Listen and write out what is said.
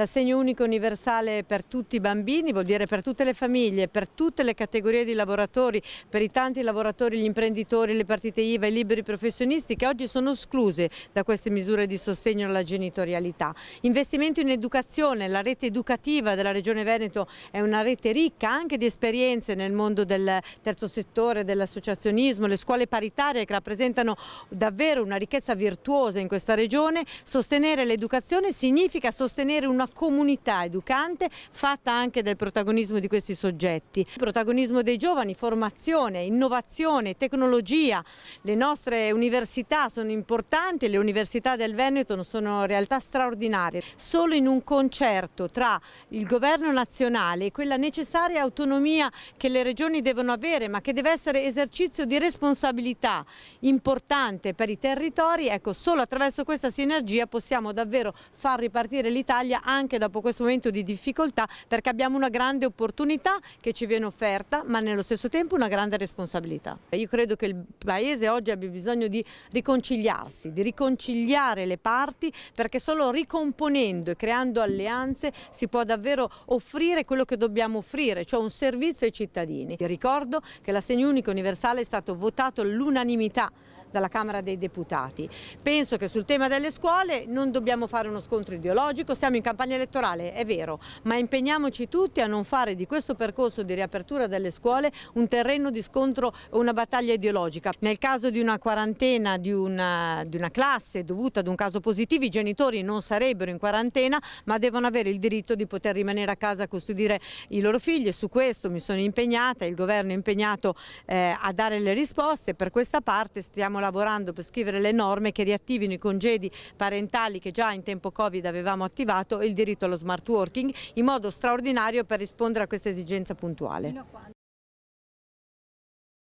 L'assegno unico universale per tutti i bambini vuol dire per tutte le famiglie, per tutte le categorie di lavoratori, per i tanti lavoratori, gli imprenditori, le partite IVA, i liberi professionisti che oggi sono escluse da queste misure di sostegno alla genitorialità. Investimento in educazione, la rete educativa della Regione Veneto è una rete ricca anche di esperienze nel mondo del terzo settore, dell'associazionismo, le scuole paritarie che rappresentano davvero una ricchezza virtuosa in questa regione. Sostenere l'educazione significa sostenere una comunità educante fatta anche del protagonismo di questi soggetti. Il protagonismo dei giovani, formazione, innovazione, tecnologia. Le nostre università sono importanti, le università del Veneto sono realtà straordinarie. Solo in un concerto tra il governo nazionale e quella necessaria autonomia che le regioni devono avere, ma che deve essere esercizio di responsabilità importante per i territori, ecco, solo attraverso questa sinergia possiamo davvero far ripartire l'Italia anche dopo questo momento di difficoltà, perché abbiamo una grande opportunità che ci viene offerta, ma nello stesso tempo una grande responsabilità. Io credo che il Paese oggi abbia bisogno di riconciliarsi, di riconciliare le parti, perché solo ricomponendo e creando alleanze si può davvero offrire quello che dobbiamo offrire, cioè un servizio ai cittadini. Ricordo che l'assegno unico universale è stato votato all'unanimità dalla Camera dei Deputati. Penso che sul tema delle scuole non dobbiamo fare uno scontro ideologico, siamo in campagna elettorale, è vero, ma impegniamoci tutti a non fare di questo percorso di riapertura delle scuole un terreno di scontro o una battaglia ideologica. Nel caso di una quarantena di una classe dovuta ad un caso positivo, i genitori non sarebbero in quarantena, ma devono avere il diritto di poter rimanere a casa a custodire i loro figli, e su questo mi sono impegnata, il governo è impegnato a dare le risposte. Per questa parte stiamo lavorando per scrivere le norme che riattivino i congedi parentali che già in tempo Covid avevamo attivato e il diritto allo smart working in modo straordinario per rispondere a questa esigenza puntuale.